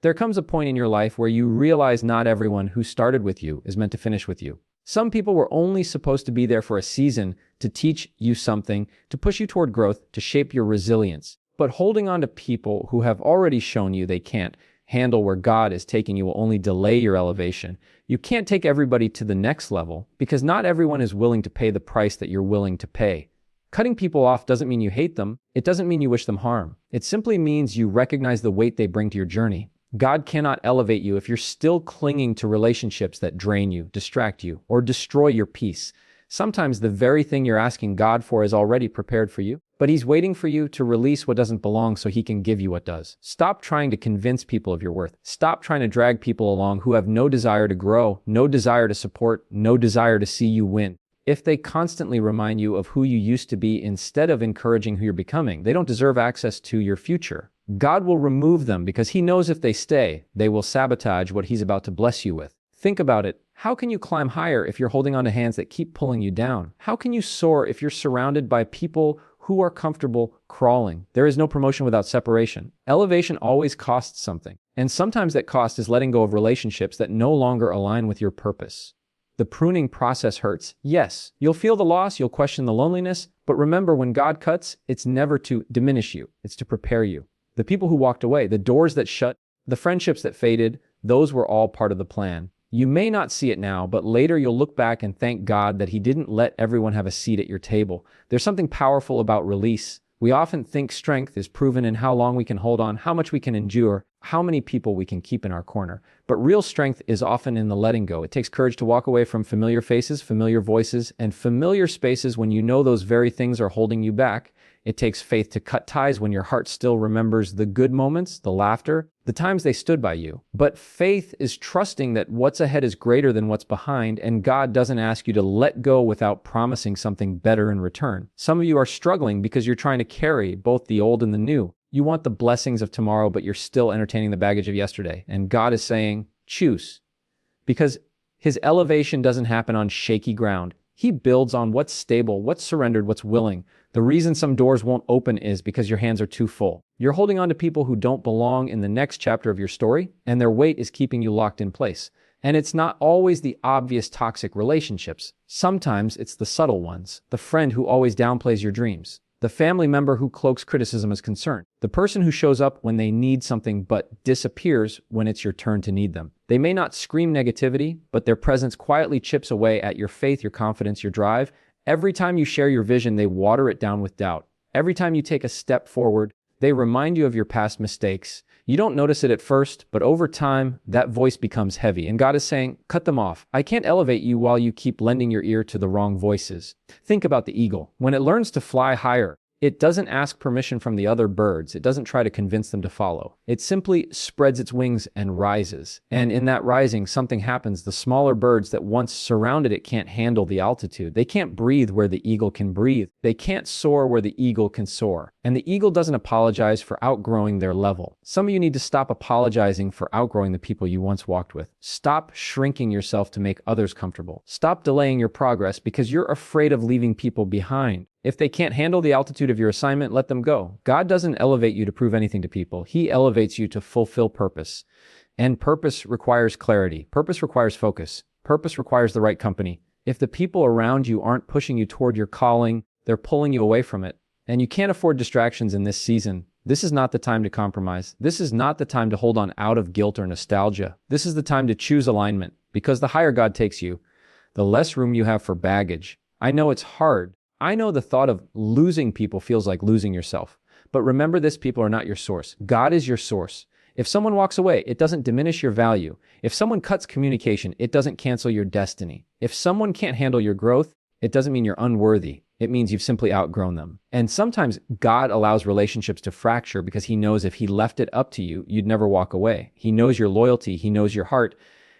There comes a point in your life where you realize not everyone who started with you is meant to finish with you. Some people were only supposed to be there for a season to teach you something, to push you toward growth, to shape your resilience. But holding on to people who have already shown you they can't handle where God is taking you will only delay your elevation. You can't take everybody to the next level because not everyone is willing to pay the price that you're willing to pay. Cutting people off doesn't mean you hate them. It doesn't mean you wish them harm. It simply means you recognize the weight they bring to your journey. God cannot elevate you if you're still clinging to relationships that drain you, distract you, or destroy your peace. Sometimes the very thing you're asking God for is already prepared for you, but He's waiting for you to release what doesn't belong so He can give you what does. Stop trying to convince people of your worth. Stop trying to drag people along who have no desire to grow, no desire to support, no desire to see you win. If they constantly remind you of who you used to be instead of encouraging who you're becoming, they don't deserve access to your future. God will remove them because He knows if they stay, they will sabotage what He's about to bless you with. Think about it. How can you climb higher if you're holding on to hands that keep pulling you down? How can you soar if you're surrounded by people who are comfortable crawling? There is no promotion without separation. Elevation always costs something, and sometimes that cost is letting go of relationships that no longer align with your purpose. The pruning process hurts. Yes, you'll feel the loss, you'll question the loneliness, but remember, when God cuts, it's never to diminish you, it's to prepare you. The people who walked away, the doors that shut, the friendships that faded, those were all part of the plan. You may not see it now, but later you'll look back and thank God that He didn't let everyone have a seat at your table. There's something powerful about release. We often think strength is proven in how long we can hold on, how much we can endure, how many people we can keep in our corner. But real strength is often in the letting go. It takes courage to walk away from familiar faces, familiar voices, and familiar spaces when you know those very things are holding you back. It takes faith to cut ties when your heart still remembers the good moments, the laughter, the times they stood by you. But faith is trusting that what's ahead is greater than what's behind, and God doesn't ask you to let go without promising something better in return. Some of you are struggling because you're trying to carry both the old and the new. You want the blessings of tomorrow, but you're still entertaining the baggage of yesterday. And God is saying, choose. Because His elevation doesn't happen on shaky ground. He builds on what's stable, what's surrendered, what's willing. The reason some doors won't open is because your hands are too full. You're holding on to people who don't belong in the next chapter of your story, and their weight is keeping you locked in place. And it's not always the obvious toxic relationships. Sometimes it's the subtle ones, the friend who always downplays your dreams, the family member who cloaks criticism as concern, the person who shows up when they need something but disappears when it's your turn to need them. They may not scream negativity, but their presence quietly chips away at your faith, your confidence, your drive. Every time you share your vision, they water it down with doubt. Every time you take a step forward, they remind you of your past mistakes. You don't notice it at first, but over time, that voice becomes heavy. And God is saying, cut them off. I can't elevate you while you keep lending your ear to the wrong voices. Think about the eagle. When it learns to fly higher, it doesn't ask permission from the other birds. It doesn't try to convince them to follow. It simply spreads its wings and rises. And in that rising, something happens. The smaller birds that once surrounded it can't handle the altitude. They can't breathe where the eagle can breathe. They can't soar where the eagle can soar. And the eagle doesn't apologize for outgrowing their level. Some of you need to stop apologizing for outgrowing the people you once walked with. Stop shrinking yourself to make others comfortable. Stop delaying your progress because you're afraid of leaving people behind. If they can't handle the altitude of your assignment, let them go. God doesn't elevate you to prove anything to people. He elevates you to fulfill purpose. And purpose requires clarity. Purpose requires focus. Purpose requires the right company. If the people around you aren't pushing you toward your calling, they're pulling you away from it. And you can't afford distractions in this season. This is not the time to compromise. This is not the time to hold on out of guilt or nostalgia. This is the time to choose alignment, because the higher God takes you, the less room you have for baggage. I know it's hard. I know the thought of losing people feels like losing yourself. But remember this, people are not your source. God is your source. If someone walks away, it doesn't diminish your value. If someone cuts communication, it doesn't cancel your destiny. If someone can't handle your growth, it doesn't mean you're unworthy. It means you've simply outgrown them. And sometimes God allows relationships to fracture because He knows if He left it up to you, you'd never walk away. He knows your loyalty. He knows your heart.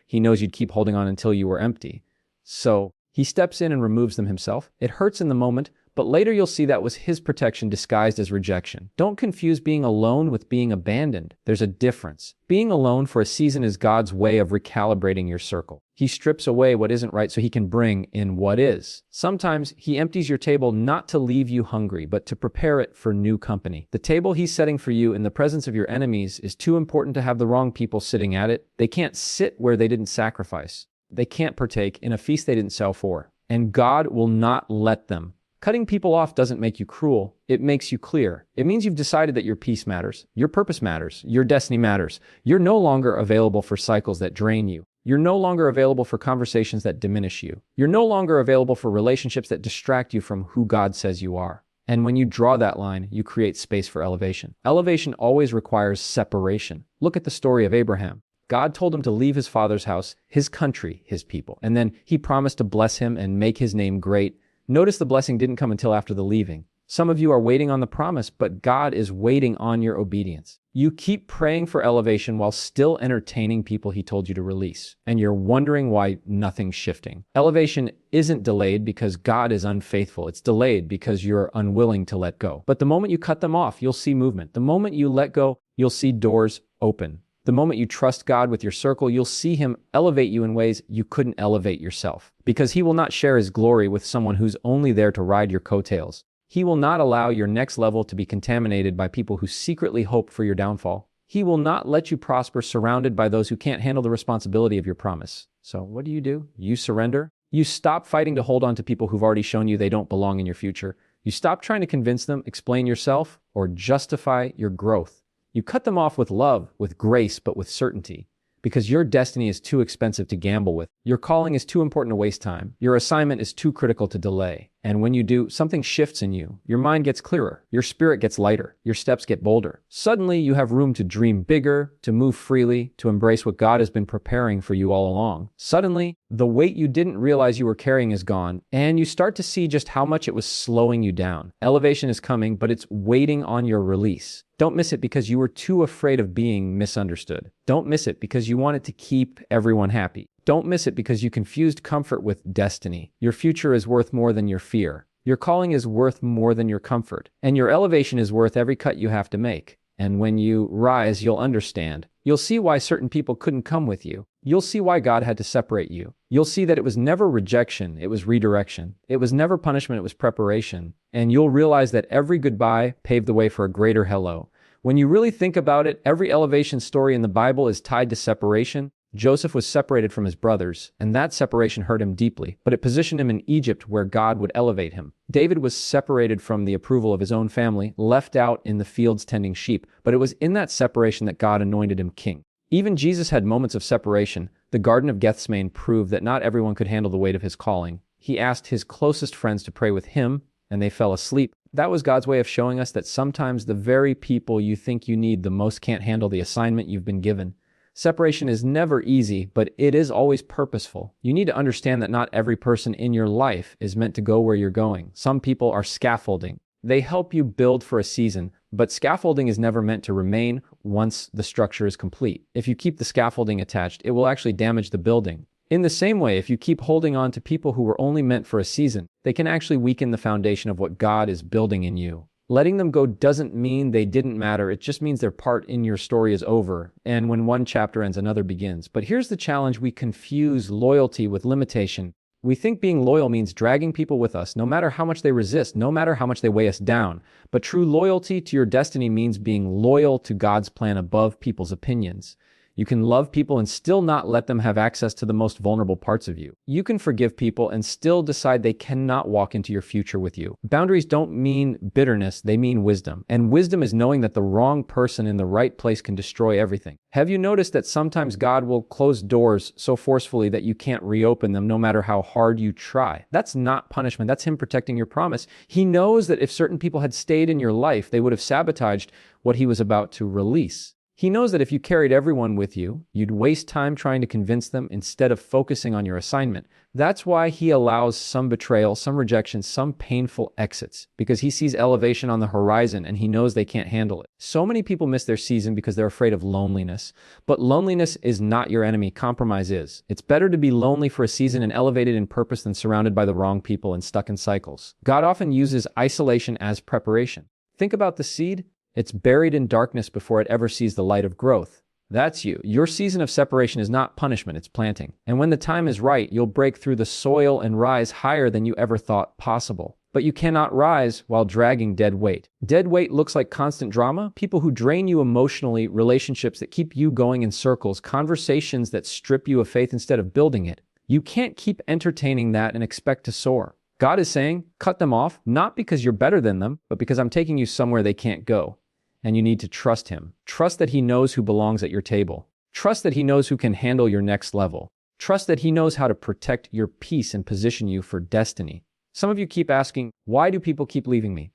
He knows you'd keep holding on until you were empty. So He steps in and removes them Himself. It hurts in the moment, but later you'll see that was his protection disguised as rejection. Don't confuse being alone with being abandoned. There's a difference. Being alone for a season is God's way of recalibrating your circle. He strips away what isn't right so he can bring in what is. Sometimes he empties your table not to leave you hungry, but to prepare it for new company. The table he's setting for you in the presence of your enemies is too important to have the wrong people sitting at it. They can't sit where they didn't sacrifice. They can't partake in a feast they didn't sell for. And God will not let them. Cutting people off doesn't make you cruel. It makes you clear. It means you've decided that your peace matters, your purpose matters, your destiny matters. You're no longer available for cycles that drain you. You're no longer available for conversations that diminish you. You're no longer available for relationships that distract you from who God says you are. And when you draw that line, you create space for elevation. Elevation always requires separation. Look at the story of Abraham. God told him to leave his father's house, his country, his people. And then he promised to bless him and make his name great. Notice the blessing didn't come until after the leaving. Some of you are waiting on the promise, but God is waiting on your obedience. You keep praying for elevation while still entertaining people he told you to release. And you're wondering why nothing's shifting. Elevation isn't delayed because God is unfaithful. It's delayed because you're unwilling to let go. But the moment you cut them off, you'll see movement. The moment you let go, you'll see doors open. The moment you trust God with your circle, you'll see him elevate you in ways you couldn't elevate yourself. Because he will not share his glory with someone who's only there to ride your coattails. He will not allow your next level to be contaminated by people who secretly hope for your downfall. He will not let you prosper surrounded by those who can't handle the responsibility of your promise. So what do? You surrender. You stop fighting to hold on to people who've already shown you they don't belong in your future. You stop trying to convince them, explain yourself, or justify your growth. You cut them off with love, with grace, but with certainty. Because your destiny is too expensive to gamble with. Your calling is too important to waste time. Your assignment is too critical to delay. And when you do, something shifts in you. Your mind gets clearer. Your spirit gets lighter. Your steps get bolder. Suddenly, you have room to dream bigger, to move freely, to embrace what God has been preparing for you all along. Suddenly, the weight you didn't realize you were carrying is gone, and you start to see just how much it was slowing you down. Elevation is coming, but it's waiting on your release. Don't miss it because you were too afraid of being misunderstood. Don't miss it because you wanted to keep everyone happy. Don't miss it because you confused comfort with destiny. Your future is worth more than your fear. Your calling is worth more than your comfort. And your elevation is worth every cut you have to make. And when you rise, you'll understand. You'll see why certain people couldn't come with you. You'll see why God had to separate you. You'll see that it was never rejection, it was redirection. It was never punishment, it was preparation. And you'll realize that every goodbye paved the way for a greater hello. When you really think about it, every elevation story in the Bible is tied to separation. Joseph was separated from his brothers, and that separation hurt him deeply, but it positioned him in Egypt where God would elevate him. David was separated from the approval of his own family, left out in the fields tending sheep, but it was in that separation that God anointed him king. Even Jesus had moments of separation. The Garden of Gethsemane proved that not everyone could handle the weight of his calling. He asked his closest friends to pray with him, and they fell asleep. That was God's way of showing us that sometimes the very people you think you need the most can't handle the assignment you've been given. Separation is never easy, but it is always purposeful. You need to understand that not every person in your life is meant to go where you're going. Some people are scaffolding. They help you build for a season, but scaffolding is never meant to remain once the structure is complete. If you keep the scaffolding attached, it will actually damage the building. In the same way, if you keep holding on to people who were only meant for a season, they can actually weaken the foundation of what God is building in you. Letting them go doesn't mean they didn't matter. It just means their part in your story is over. And when one chapter ends, another begins. But here's the challenge. We confuse loyalty with limitation. We think being loyal means dragging people with us, no matter how much they resist, no matter how much they weigh us down. But true loyalty to your destiny means being loyal to God's plan above people's opinions. You can love people and still not let them have access to the most vulnerable parts of you. You can forgive people and still decide they cannot walk into your future with you. Boundaries don't mean bitterness, they mean wisdom. And wisdom is knowing that the wrong person in the right place can destroy everything. Have you noticed that sometimes God will close doors so forcefully that you can't reopen them no matter how hard you try? That's not punishment, that's him protecting your promise. He knows that if certain people had stayed in your life, they would have sabotaged what he was about to release. He knows that if you carried everyone with you, you'd waste time trying to convince them instead of focusing on your assignment. That's why he allows some betrayal, some rejection, some painful exits, because he sees elevation on the horizon and he knows they can't handle it. So many people miss their season because they're afraid of loneliness. But loneliness is not your enemy, compromise is. It's better to be lonely for a season and elevated in purpose than surrounded by the wrong people and stuck in cycles. God often uses isolation as preparation. Think about the seed. It's buried in darkness before it ever sees the light of growth. That's you. Your season of separation is not punishment, it's planting. And when the time is right, you'll break through the soil and rise higher than you ever thought possible. But you cannot rise while dragging dead weight. Dead weight looks like constant drama, people who drain you emotionally, relationships that keep you going in circles, conversations that strip you of faith instead of building it. You can't keep entertaining that and expect to soar. God is saying, cut them off, not because you're better than them, but because I'm taking you somewhere they can't go. And you need to trust him. Trust that he knows who belongs at your table. Trust that he knows who can handle your next level. Trust that he knows how to protect your peace and position you for destiny. Some of you keep asking, why do people keep leaving me?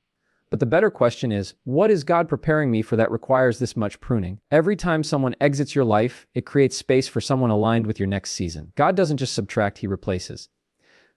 But the better question is, what is God preparing me for that requires this much pruning? Every time someone exits your life, it creates space for someone aligned with your next season. God doesn't just subtract, he replaces.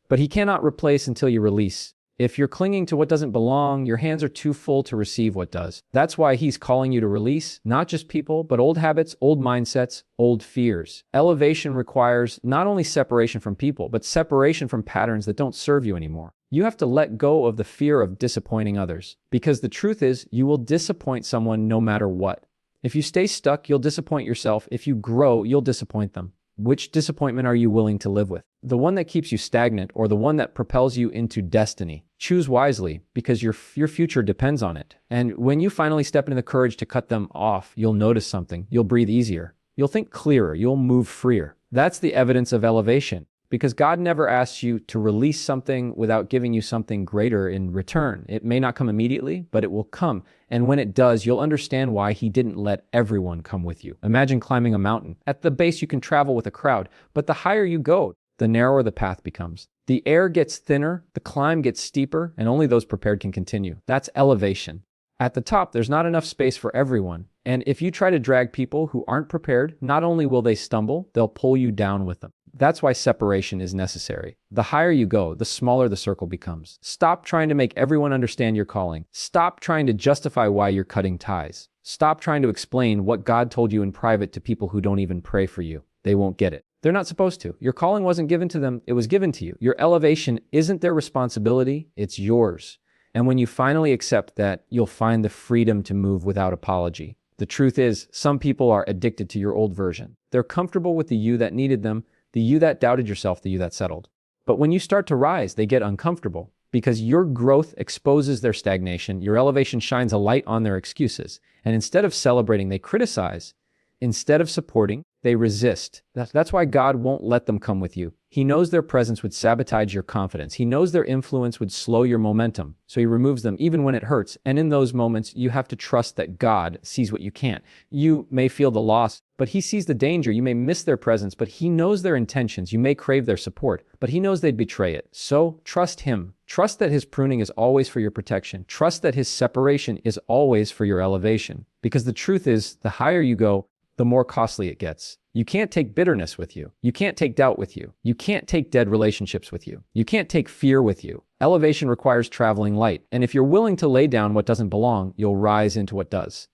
But he cannot replace until you release. If you're clinging to what doesn't belong, your hands are too full to receive what does. That's why he's calling you to release, not just people, but old habits, old mindsets, old fears. Elevation requires not only separation from people, but separation from patterns that don't serve you anymore. You have to let go of the fear of disappointing others. Because the truth is, you will disappoint someone no matter what. If you stay stuck, you'll disappoint yourself. If you grow, you'll disappoint them. Which disappointment are you willing to live with? The one that keeps you stagnant or the one that propels you into destiny? Choose wisely because your future depends on it. And when you finally step into the courage to cut them off, you'll notice something. You'll breathe easier. You'll think clearer. You'll move freer. That's the evidence of elevation. Because God never asks you to release something without giving you something greater in return. It may not come immediately, but it will come. And when it does, you'll understand why he didn't let everyone come with you. Imagine climbing a mountain. At the base, you can travel with a crowd, but the higher you go, the narrower the path becomes. The air gets thinner, the climb gets steeper, and only those prepared can continue. That's elevation. At the top, there's not enough space for everyone. And if you try to drag people who aren't prepared, not only will they stumble, they'll pull you down with them. That's why separation is necessary. The higher you go, the smaller the circle becomes. Stop trying to make everyone understand your calling. Stop trying to justify why you're cutting ties. Stop trying to explain what God told you in private to people who don't even pray for you. They won't get it. They're not supposed to. Your calling wasn't given to them, it was given to you. Your elevation isn't their responsibility, it's yours. And when you finally accept that, you'll find the freedom to move without apology. The truth is, some people are addicted to your old version. They're comfortable with the you that needed them, the you that doubted yourself, the you that settled. But when you start to rise, they get uncomfortable because your growth exposes their stagnation. Your elevation shines a light on their excuses. And instead of celebrating, they criticize. Instead of supporting, they resist. That's why God won't let them come with you. He knows their presence would sabotage your confidence. He knows their influence would slow your momentum. So he removes them even when it hurts. And in those moments, you have to trust that God sees what you can't. You may feel the loss, but he sees the danger. You may miss their presence, but he knows their intentions. You may crave their support, but he knows they'd betray it. So trust him. Trust that his pruning is always for your protection. Trust that his separation is always for your elevation. Because the truth is, the higher you go, the more costly it gets. You can't take bitterness with you. You can't take doubt with you. You can't take dead relationships with you. You can't take fear with you. Elevation requires traveling light. And if you're willing to lay down what doesn't belong, you'll rise into what does.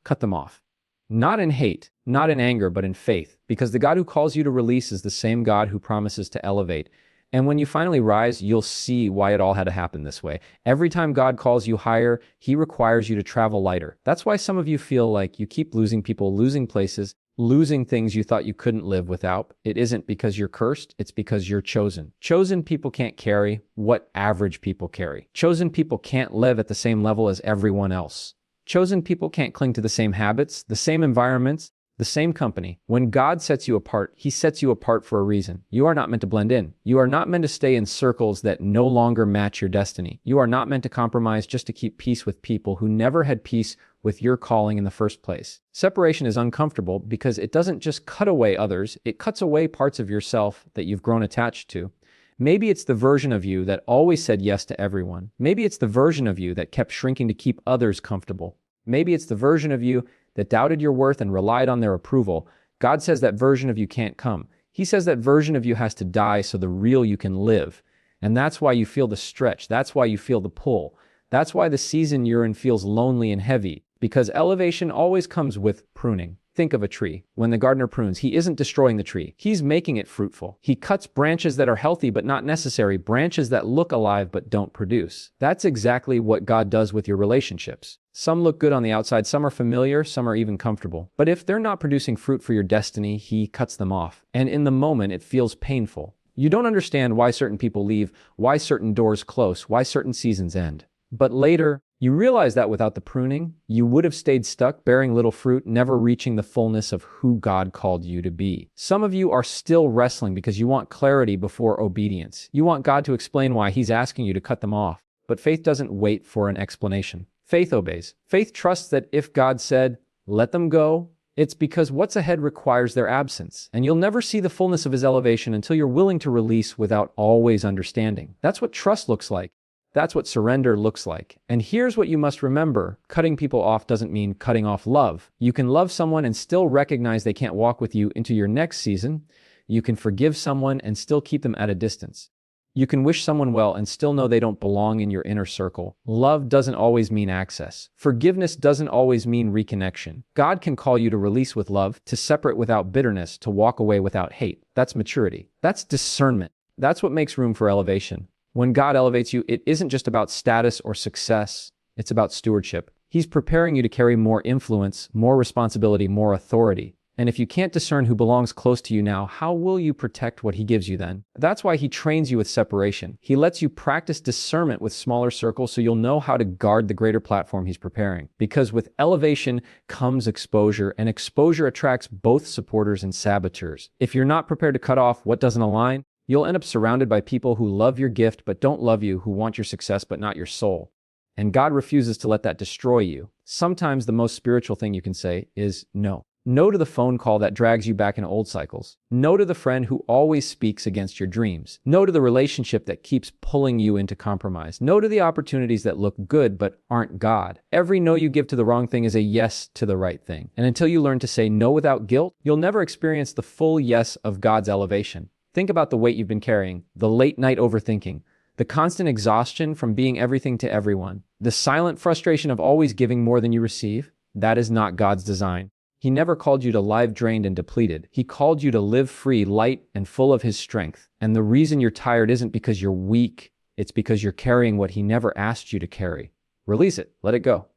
Cut them off. Not in hate, not in anger, but in faith. Because the God who calls you to release is the same God who promises to elevate. And when you finally rise, you'll see why it all had to happen this way. Every time God calls you higher, he requires you to travel lighter. That's why some of you feel like you keep losing people, losing places, losing things you thought you couldn't live without. It isn't because you're cursed, it's because you're chosen. Chosen people can't carry what average people carry. Chosen people can't live at the same level as everyone else. Chosen people can't cling to the same habits, the same environments, the same company. When God sets you apart, he sets you apart for a reason. You are not meant to blend in. You are not meant to stay in circles that no longer match your destiny. You are not meant to compromise just to keep peace with people who never had peace with your calling in the first place. Separation is uncomfortable because it doesn't just cut away others, it cuts away parts of yourself that you've grown attached to. Maybe it's the version of you that always said yes to everyone. Maybe it's the version of you that kept shrinking to keep others comfortable. Maybe it's the version of you that doubted your worth and relied on their approval, God says that version of you can't come. He says that version of you has to die so the real you can live. And that's why you feel the stretch. That's why you feel the pull. That's why the season you're in feels lonely and heavy, because elevation always comes with pruning. Think of a tree. When the gardener prunes, he isn't destroying the tree. He's making it fruitful. He cuts branches that are healthy but not necessary, branches that look alive but don't produce. That's exactly what God does with your relationships. Some look good on the outside, some are familiar, some are even comfortable. But if they're not producing fruit for your destiny, he cuts them off. And in the moment, it feels painful. You don't understand why certain people leave, why certain doors close, why certain seasons end. But later, you realize that without the pruning, you would have stayed stuck, bearing little fruit, never reaching the fullness of who God called you to be. Some of you are still wrestling because you want clarity before obedience. You want God to explain why he's asking you to cut them off. But faith doesn't wait for an explanation. Faith obeys. Faith trusts that if God said, let them go, it's because what's ahead requires their absence. And you'll never see the fullness of his elevation until you're willing to release without always understanding. That's what trust looks like. That's what surrender looks like. And here's what you must remember. Cutting people off doesn't mean cutting off love. You can love someone and still recognize they can't walk with you into your next season. You can forgive someone and still keep them at a distance. You can wish someone well and still know they don't belong in your inner circle. Love doesn't always mean access. Forgiveness doesn't always mean reconnection. God can call you to release with love, to separate without bitterness, to walk away without hate. That's maturity. That's discernment. That's what makes room for elevation. When God elevates you, it isn't just about status or success. It's about stewardship. He's preparing you to carry more influence, more responsibility, more authority. And if you can't discern who belongs close to you now, how will you protect what he gives you then? That's why he trains you with separation. He lets you practice discernment with smaller circles so you'll know how to guard the greater platform he's preparing. Because with elevation comes exposure, and exposure attracts both supporters and saboteurs. If you're not prepared to cut off what doesn't align, you'll end up surrounded by people who love your gift but don't love you, who want your success but not your soul. And God refuses to let that destroy you. Sometimes the most spiritual thing you can say is no. No to the phone call that drags you back in old cycles. No to the friend who always speaks against your dreams. No to the relationship that keeps pulling you into compromise. No to the opportunities that look good but aren't God. Every no you give to the wrong thing is a yes to the right thing. And until you learn to say no without guilt, you'll never experience the full yes of God's elevation. Think about the weight you've been carrying, the late night overthinking, the constant exhaustion from being everything to everyone, the silent frustration of always giving more than you receive. That is not God's design. He never called you to live drained and depleted. He called you to live free, light, and full of his strength. And the reason you're tired isn't because you're weak. It's because you're carrying what he never asked you to carry. Release it. Let it go.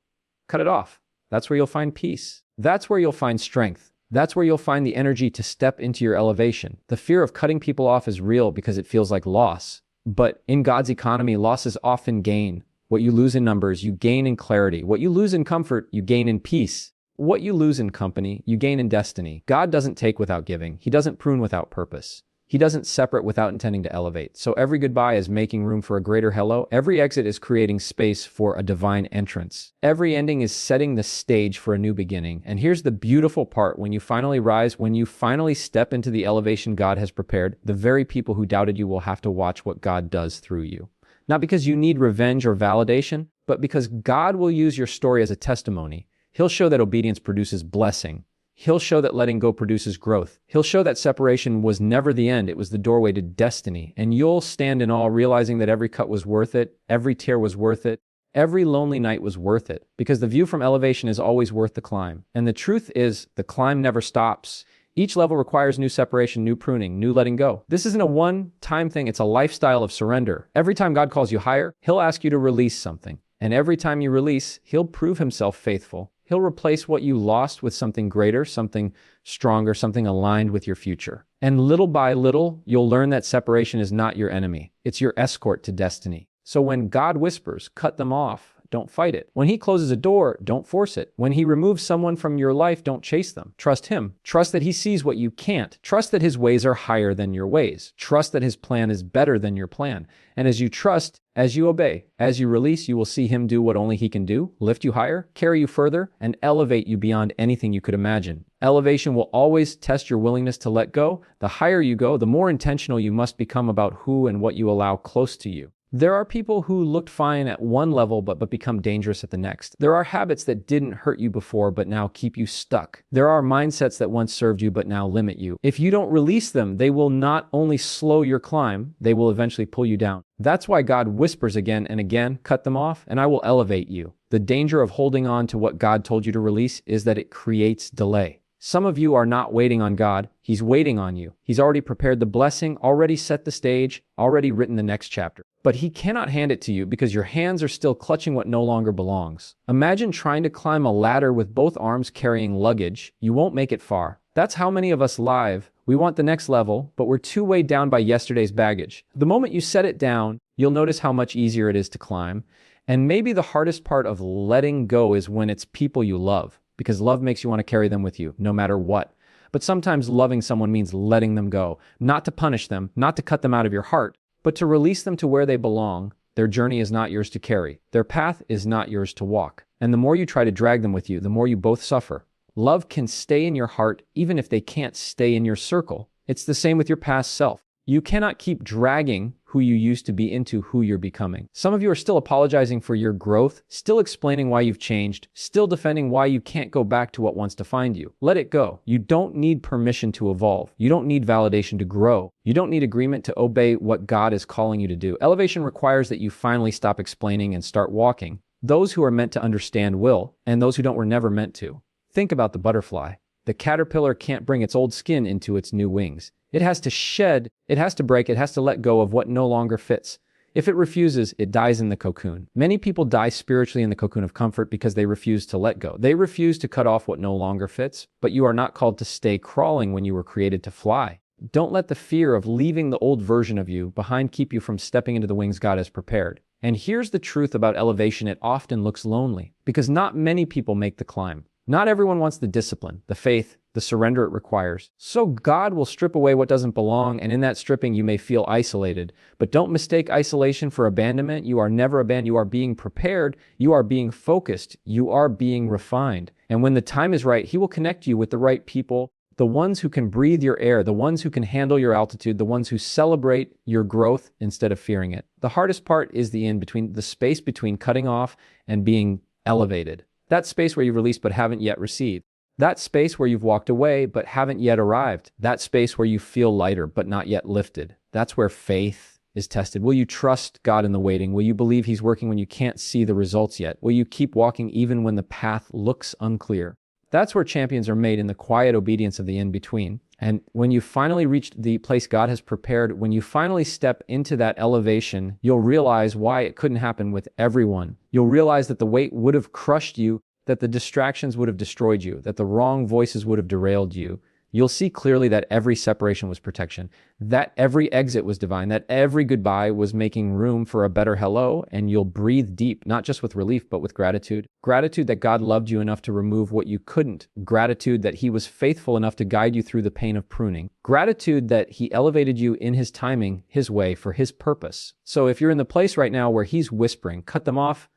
Cut it off. That's where you'll find peace. That's where you'll find strength. That's where you'll find the energy to step into your elevation. The fear of cutting people off is real because it feels like loss. But in God's economy, loss is often gain. What you lose in numbers, you gain in clarity. What you lose in comfort, you gain in peace. What you lose in company, you gain in destiny. God doesn't take without giving. He doesn't prune without purpose. He doesn't separate without intending to elevate. So every goodbye is making room for a greater hello. Every exit is creating space for a divine entrance. Every ending is setting the stage for a new beginning. And here's the beautiful part. When you finally rise, when you finally step into the elevation God has prepared, the very people who doubted you will have to watch what God does through you. Not because you need revenge or validation, but because God will use your story as a testimony. He'll show that obedience produces blessing. He'll show that letting go produces growth. He'll show that separation was never the end. It was the doorway to destiny. And you'll stand in awe, realizing that every cut was worth it. Every tear was worth it. Every lonely night was worth it. Because the view from elevation is always worth the climb. And the truth is, the climb never stops. Each level requires new separation, new pruning, new letting go. This isn't a one-time thing. It's a lifestyle of surrender. Every time God calls you higher, he'll ask you to release something. And every time you release, he'll prove himself faithful. He'll replace what you lost with something greater, something stronger, something aligned with your future. And little by little, you'll learn that separation is not your enemy. It's your escort to destiny. So when God whispers, cut them off, don't fight it. When he closes a door, don't force it. When he removes someone from your life, don't chase them. Trust him. Trust that he sees what you can't. Trust that his ways are higher than your ways. Trust that his plan is better than your plan. And as you trust, as you obey, as you release, you will see him do what only he can do, lift you higher, carry you further, and elevate you beyond anything you could imagine. Elevation will always test your willingness to let go. The higher you go, the more intentional you must become about who and what you allow close to you. There are people who looked fine at one level but become dangerous at the next. There are habits that didn't hurt you before but now keep you stuck. There are mindsets that once served you but now limit you. If you don't release them, they will not only slow your climb, they will eventually pull you down. That's why God whispers again and again, cut them off and I will elevate you. The danger of holding on to what God told you to release is that it creates delay. Some of you are not waiting on God, He's waiting on you. He's already prepared the blessing, already set the stage, already written the next chapter. But He cannot hand it to you because your hands are still clutching what no longer belongs. Imagine trying to climb a ladder with both arms carrying luggage. You won't make it far. That's how many of us live. We want the next level, but we're too weighed down by yesterday's baggage. The moment you set it down, you'll notice how much easier it is to climb. And maybe the hardest part of letting go is when it's people you love, because love makes you want to carry them with you, no matter what. But sometimes loving someone means letting them go, not to punish them, not to cut them out of your heart, but to release them to where they belong. Their journey is not yours to carry. Their path is not yours to walk. And the more you try to drag them with you, the more you both suffer. Love can stay in your heart even if they can't stay in your circle. It's the same with your past self. You cannot keep dragging who you used to be into who you're becoming. Some of you are still apologizing for your growth, still explaining why you've changed, still defending why you can't go back to what once defined you. Let it go. You don't need permission to evolve. You don't need validation to grow. You don't need agreement to obey what God is calling you to do. Elevation requires that you finally stop explaining and start walking. Those who are meant to understand will, and those who don't were never meant to. Think about the butterfly. The caterpillar can't bring its old skin into its new wings. It has to shed, it has to break, it has to let go of what no longer fits. If it refuses, it dies in the cocoon. Many people die spiritually in the cocoon of comfort because they refuse to let go. They refuse to cut off what no longer fits, but you are not called to stay crawling when you were created to fly. Don't let the fear of leaving the old version of you behind keep you from stepping into the wings God has prepared. And here's the truth about elevation: it often looks lonely because not many people make the climb. Not everyone wants the discipline, the faith, the surrender it requires. So God will strip away what doesn't belong, and in that stripping you may feel isolated. But don't mistake isolation for abandonment. You are never abandoned. You are being prepared. You are being focused. You are being refined. And when the time is right, He will connect you with the right people, the ones who can breathe your air, the ones who can handle your altitude, the ones who celebrate your growth instead of fearing it. The hardest part is the in-between, the space between cutting off and being elevated. That space where you've released but haven't yet received. That space where you've walked away but haven't yet arrived. That space where you feel lighter but not yet lifted. That's where faith is tested. Will you trust God in the waiting? Will you believe He's working when you can't see the results yet? Will you keep walking even when the path looks unclear? That's where champions are made, in the quiet obedience of the in-between. And when you finally reach the place God has prepared, when you finally step into that elevation, you'll realize why it couldn't happen with everyone. You'll realize that the weight would have crushed you, that the distractions would have destroyed you, that the wrong voices would have derailed you. You'll see clearly that every separation was protection, that every exit was divine, that every goodbye was making room for a better hello, and you'll breathe deep, not just with relief, but with gratitude. Gratitude that God loved you enough to remove what you couldn't. Gratitude that He was faithful enough to guide you through the pain of pruning. Gratitude that He elevated you in His timing, His way, for His purpose. So if you're in the place right now where He's whispering, cut them off,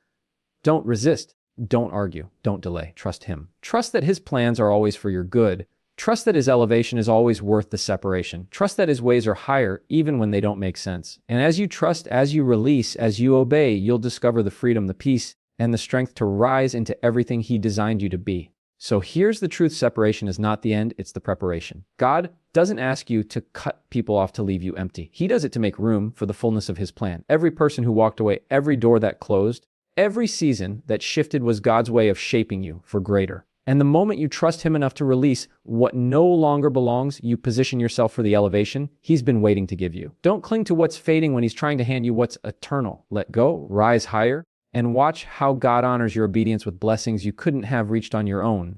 don't resist, don't argue, don't delay, trust Him. Trust that His plans are always for your good. Trust that His elevation is always worth the separation. Trust that His ways are higher even when they don't make sense. And as you trust, as you release, as you obey, you'll discover the freedom, the peace, and the strength to rise into everything He designed you to be. So here's the truth: separation is not the end, it's the preparation. God doesn't ask you to cut people off to leave you empty. He does it to make room for the fullness of His plan. Every person who walked away, every door that closed, every season that shifted was God's way of shaping you for greater. And the moment you trust Him enough to release what no longer belongs, you position yourself for the elevation He's been waiting to give you. Don't cling to what's fading when He's trying to hand you what's eternal. Let go, rise higher, and watch how God honors your obedience with blessings you couldn't have reached on your own.